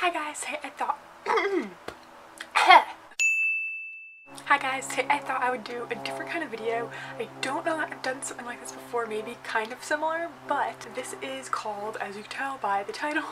Hi guys, hey, I thought Hi guys, today I thought I would do a different kind of video. I don't know that I've done something like this before, maybe kind of similar, but this is called, as you can tell by the title,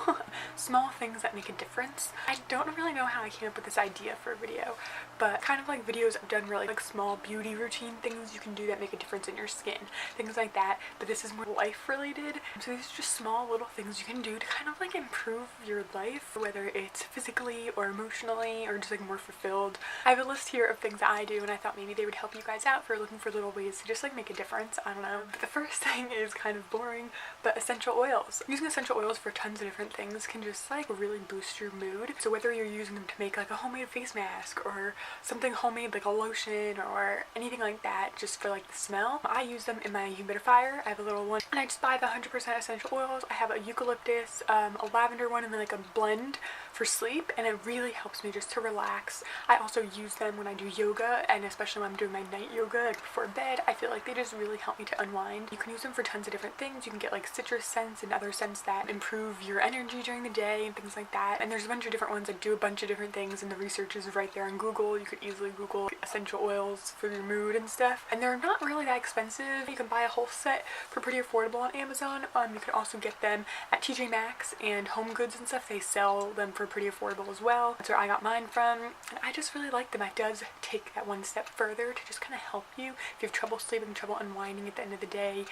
Small Things That Make a Difference. I don't really know how I came up with this idea for a video, but kind of like videos I've done really like small beauty routine things you can do that make a difference in your skin, things like that, but this is more life related. So these are just small little things you can do to kind of like improve your life, whether it's physically or emotionally or just like more fulfilled. I have a list here of things that I do, and I thought maybe they would help you guys out for looking for little ways to just like make a difference. I don't know. But the first thing is kind of boring, but essential oils. Using essential oils for tons of different things can just like really boost your mood. So whether you're using them to make like a homemade face mask or something homemade like a lotion or anything like that just for like the smell, I use them in my humidifier. I have a little one and I just buy the 100% essential oils. I have a eucalyptus, a lavender one, and then like a blend for sleep, and it really helps me just to relax. I also use them when I do yoga, and especially when I'm doing my night yoga like before bed. I feel like they just really help me to unwind. You can use them for tons of different things. You can get like citrus scents and other scents that improve your energy during the day and things like that, and there's a bunch of different ones that do a bunch of different things, and the research is right there on Google. You could easily Google essential oils for your mood and stuff, and they're not really that expensive. You can buy a whole set for pretty affordable on Amazon. You can also get them at TJ Maxx and Home Goods and stuff. They sell them for pretty affordable as well. That's where I got mine from, and I just really like them. It does take that one step further to just kind of help you if you have trouble sleeping, trouble unwinding at the end of the day.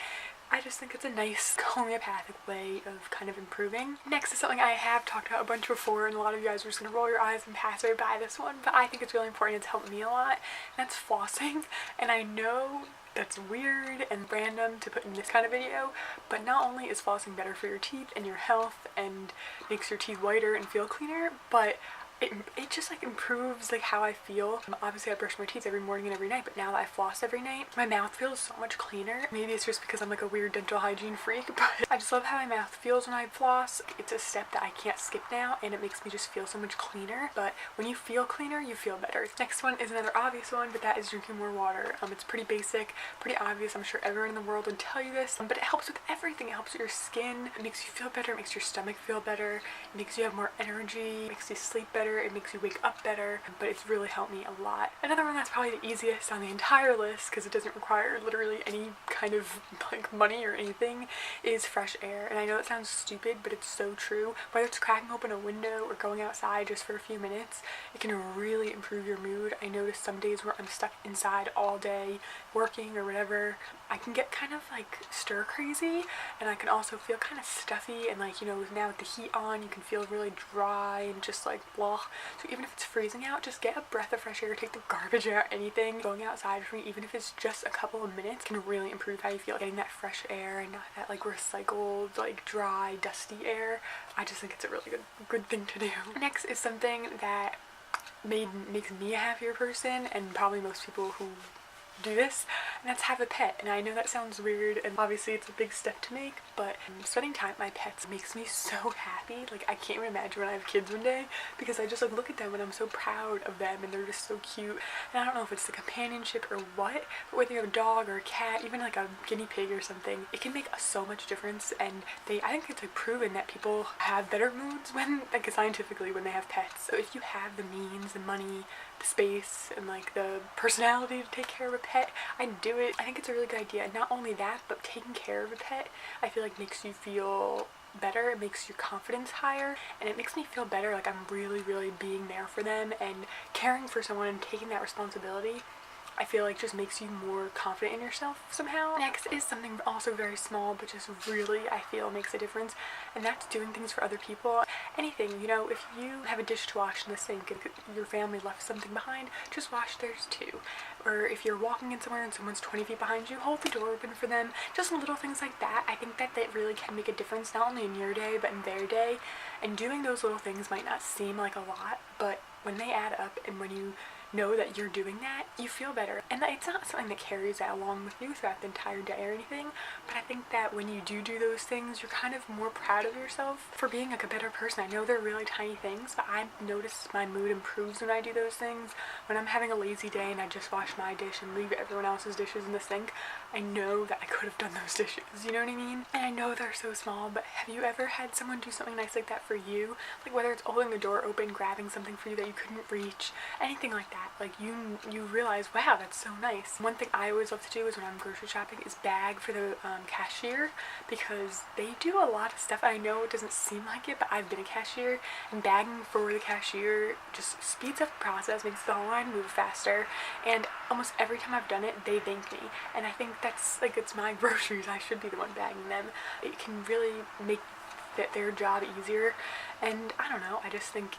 I just think it's a nice homeopathic way of kind of improving. Next is something I have talked about a bunch before, and a lot of you guys are just gonna roll your eyes and pass right by this one, but I think it's really important. It's helped me a lot, and that's flossing. And I know that's weird and random to put in this kind of video, but not only is flossing better for your teeth and your health and makes your teeth whiter and feel cleaner, but it just like improves like how I feel. Obviously I brush my teeth every morning and every night, but now that I floss every night, my mouth feels so much cleaner. Maybe it's just because I'm like a weird dental hygiene freak, but I just love how my mouth feels when I floss. It's a step that I can't skip now, and it makes me just feel so much cleaner. But when you feel cleaner, you feel better. Next one is another obvious one, but that is drinking more water. It's pretty basic, pretty obvious. I'm sure everyone in the world would tell you this, but it helps with everything. It helps with your skin, it makes you feel better, it makes your stomach feel better, it makes you have more energy, it makes you sleep better, it makes you wake up better, but it's really helped me a lot. Another one that's probably the easiest on the entire list, because it doesn't require literally any kind of like money or anything, is fresh air. And I know it sounds stupid, but it's so true. Whether it's cracking open a window or going outside just for a few minutes, it can really improve your mood. I notice some days where I'm stuck inside all day working or whatever, I can get kind of like stir crazy, and I can also feel kind of stuffy, and like, you know, now with the heat on, you can feel really dry and just like blah. So even if it's freezing out, just get a breath of fresh air, take the garbage out, anything. Going outside for me, even if it's just a couple of minutes, can really improve how you feel. Getting that fresh air and not that like recycled, like dry, dusty air. I just think it's a really good thing to do. Next is something that makes me a happier person, and probably most people who do this, and that's have a pet. And I know that sounds weird, and obviously it's a big step to make, but spending time with my pets makes me so happy. Like, I can't even imagine when I have kids one day, because I just like look at them and I'm so proud of them, and they're just so cute. And I don't know if it's the companionship or what, but whether you have a dog or a cat, even like a guinea pig or something, it can make so much difference. And I think it's like proven that people have better moods when, like scientifically, when they have pets. So if you have the means, the money, the space, and like the personality to take care of a pet, I'd do it. I think it's a really good idea. And not only that, but taking care of a pet, I feel like makes you feel better. It makes your confidence higher, and it makes me feel better, like I'm really being there for them and caring for someone and taking that responsibility. I feel like just makes you more confident in yourself somehow. Next is something also very small, but just really, I feel, makes a difference, and that's doing things for other people. Anything, you know, if you have a dish to wash in the sink and your family left something behind, just wash theirs too. Or if you're walking in somewhere and someone's 20 feet behind you, hold the door open for them. Just little things like that. I think that really can make a difference, not only in your day, but in their day. And doing those little things might not seem like a lot, but when they add up, and when you know that you're doing that, you feel better. And it's not something that carries that along with you throughout the entire day or anything, but I think that when you do those things, you're kind of more proud of yourself for being like a better person. I know they're really tiny things, but I notice my mood improves when I do those things. When I'm having a lazy day and I just wash my dish and leave everyone else's dishes in the sink, I know that I could have done those dishes, you know what I mean? And I know they're so small, but have you ever had someone do something nice like that for you? Like whether it's holding the door open, grabbing something for you that you couldn't reach, anything like that. Like you realize, wow, that's so nice. One thing I always love to do is when I'm grocery shopping is bag for the cashier, because they do a lot of stuff. I know it doesn't seem like it, but I've been a cashier, and bagging for the cashier just speeds up the process, makes the whole line move faster, and almost every time I've done it, they thank me. And I think that's like, it's my groceries, I should be the one bagging them. It can really make their job easier, and I don't know, I just think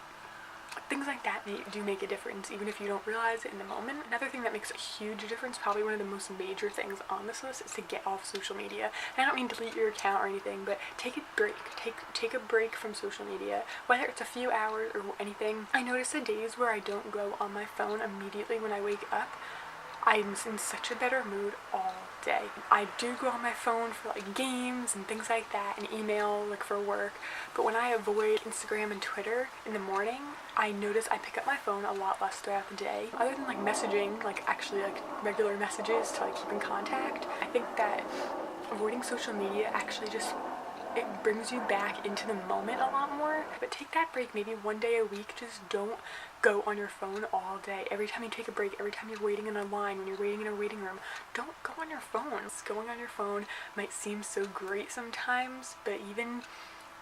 things like that do make a difference, even if you don't realize it in the moment. Another thing that makes a huge difference, probably one of the most major things on this list, is to get off social media. And I don't mean delete your account or anything, but take a break. Take a break from social media, whether it's a few hours or anything. I notice the days where I don't go on my phone immediately when I wake up, I'm in such a better mood all day. I do go on my phone for like games and things like that, and email like for work, but when I avoid Instagram and Twitter in the morning, I notice I pick up my phone a lot less throughout the day. Other than like messaging, like actually like regular messages to like keep in contact, I think that avoiding social media actually just, it brings you back into the moment a lot more. But take that break, maybe one day a week. Just don't go on your phone all day. Every time you take a break, every time you're waiting in a line, when you're waiting in a waiting room, don't go on your phone. Going on your phone might seem so great sometimes, but even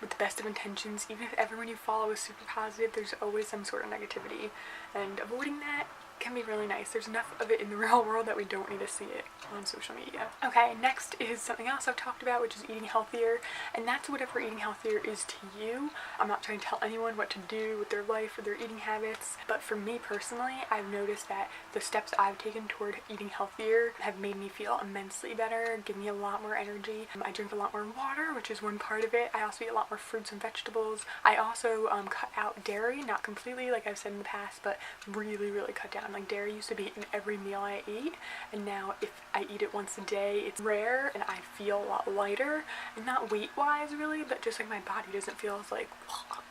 with the best of intentions, even if everyone you follow is super positive, there's always some sort of negativity, and avoiding that can be really nice. There's enough of it in the real world that we don't need to see it on social media. Okay, next is something else I've talked about, which is eating healthier, and that's whatever eating healthier is to you. I'm not trying to tell anyone what to do with their life or their eating habits, but for me personally, I've noticed that the steps I've taken toward eating healthier have made me feel immensely better, give me a lot more energy. I drink a lot more water, which is one part of it. I also eat a lot more fruits and vegetables. I also cut out dairy, not completely like I've said in the past, but really cut down. Like dairy used to be in every meal I eat, and now if I eat it once a day, it's rare, and I feel a lot lighter, and not weight wise really, but just like my body doesn't feel as like,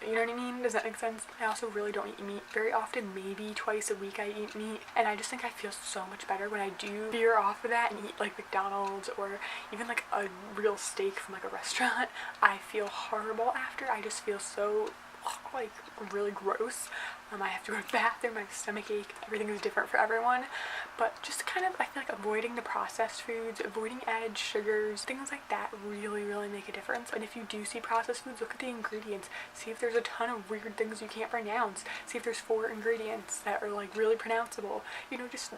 you know what I mean? Does that make sense? I also really don't eat meat very often. Maybe twice a week I eat meat, and I just think I feel so much better when I do veer off of that and eat like McDonald's or even like a real steak from like a restaurant. I feel horrible after. I just feel so like really gross. I have to go to the bathroom, my stomach ache, everything is different for everyone, but just kind of, I feel like avoiding the processed foods, avoiding added sugars, things like that really make a difference. And if you do see processed foods, look at the ingredients, see if there's a ton of weird things you can't pronounce, see if there's 4 ingredients that are like really pronounceable, you know, just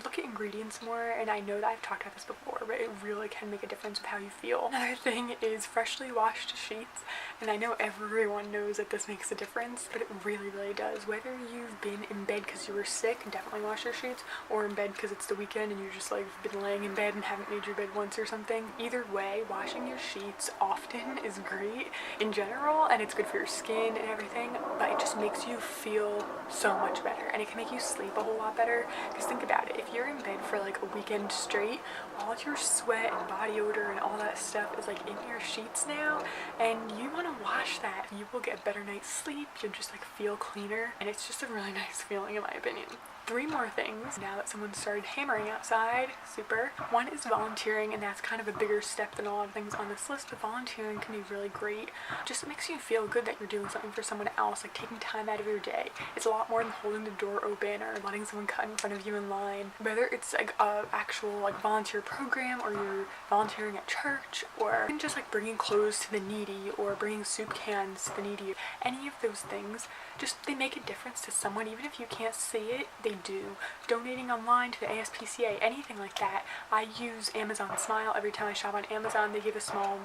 look at ingredients more. And I know that I've talked about this before, but it really can make a difference with how you feel. Another thing is freshly washed sheets, and I know everyone knows that this makes a difference, but it really does. Whether you've been in bed because you were sick, definitely wash your sheets, or in bed because it's the weekend and you just like been laying in bed and haven't made your bed once or something. Either way, washing your sheets often is great in general, and it's good for your skin and everything, but it just makes you feel so much better, and it can make you sleep a whole lot better. Because think about it, if you're in bed for like a weekend straight, all your sweat and body odor and all that stuff is like in your sheets now, and you want to wash that. You will get a better night's sleep, you'll just like feel cleaner, and it's just a really nice feeling in my opinion. 3 more things now that someone started hammering outside. Super. One is volunteering, and that's kind of a bigger step than a lot of things on this list, but volunteering can be really great. Just makes you feel good that you're doing something for someone else, like taking time out of your day. It's a lot more than holding the door open or letting someone cut in front of you in line. Whether it's like a actual like volunteer program, or you're volunteering at church, or even just like bringing clothes to the needy or bringing soup cans to the needy, any of those things, just they make a difference to someone. Even if you can't see it, they do. Donating online to the ASPCA, anything like that. I use Amazon Smile. Every time I shop on Amazon, they give a small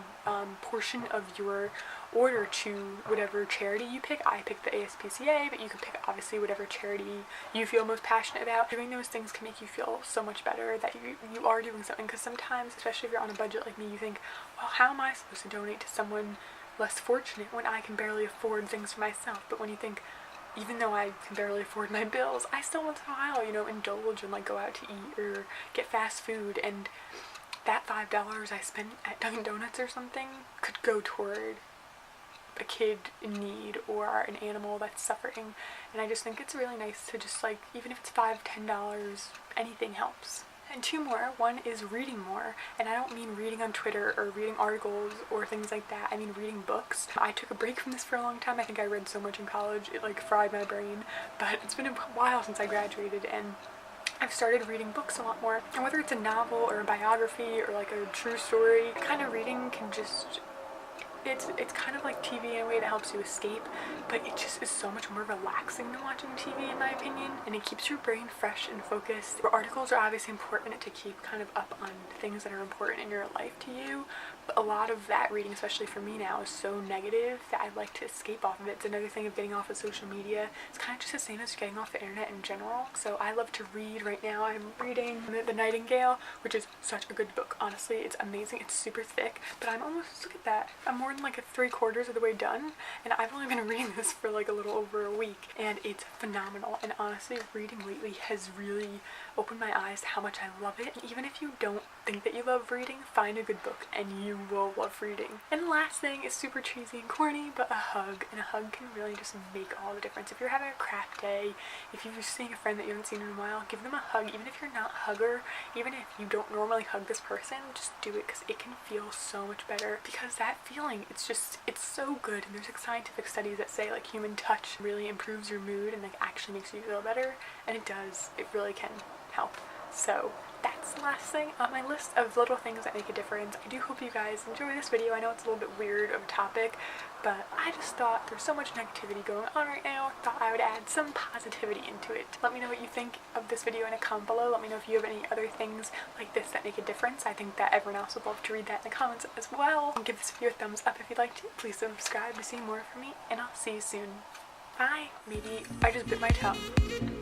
portion of your order to whatever charity you pick. I picked the ASPCA, but you can pick obviously whatever charity you feel most passionate about. Doing those things can make you feel so much better that you are doing something, because sometimes, especially if you're on a budget like me, you think, well, how am I supposed to donate to someone less fortunate when I can barely afford things for myself? But when you think, even though I can barely afford my bills, I still once in a while, you know, indulge and like go out to eat or get fast food, and that $5 I spent at Dunkin' Donuts or something could go toward a kid in need or an animal that's suffering. And I just think it's really nice to just like, even if it's $5–10, anything helps. And two more. One is reading more, and I don't mean reading on Twitter or reading articles or things like that. I mean reading books. I took a break from this for a long time. I think I read so much in college it like fried my brain, but it's been a while since I graduated, and I've started reading books a lot more. And whether it's a novel or a biography or like a true story, kind of reading can just, it's kind of like TV in a way that helps you escape, but it just is so much more relaxing than watching TV in my opinion, and it keeps your brain fresh and focused. Articles are obviously important to keep kind of up on things that are important in your life to you, but a lot of that reading, especially for me now, is so negative that I like to escape off of it. It's another thing of getting off of social media. It's kind of just the same as getting off the internet in general. So I love to read. Right now I'm reading The Nightingale, which is such a good book. Honestly, it's amazing. It's super thick, but I'm almost, look at that, I'm more than like a 3/4 of the way done, and I've only been reading this for like a little over a week, and it's phenomenal. And honestly, reading lately has really opened my eyes to how much I love it. And even if you don't think that you love reading, find a good book and you will love reading. And the last thing is super cheesy and corny, but a hug. And a hug can really just make all the difference. If you're having a crap day, if you're seeing a friend that you haven't seen in a while, give them a hug. Even if you're not a hugger, even if you don't normally hug this person, just do it, because it can feel so much better. Because that feeling, it's so good. And there's like scientific studies that say like human touch really improves your mood and like actually makes you feel better, and it does. It really can help. So that's the last thing on my list of little things that make a difference. I do hope you guys enjoy this video. I know it's a little bit weird of a topic, but I just thought there's so much negativity going on right now. I thought I would add some positivity into it. Let me know what you think of this video in a comment below. Let me know if you have any other things like this that make a difference. I think that everyone else would love to read that in the comments as well. Give this video a thumbs up if you'd like to. Please subscribe to see more from me, and I'll see you soon. Bye. Maybe I just bit my tongue.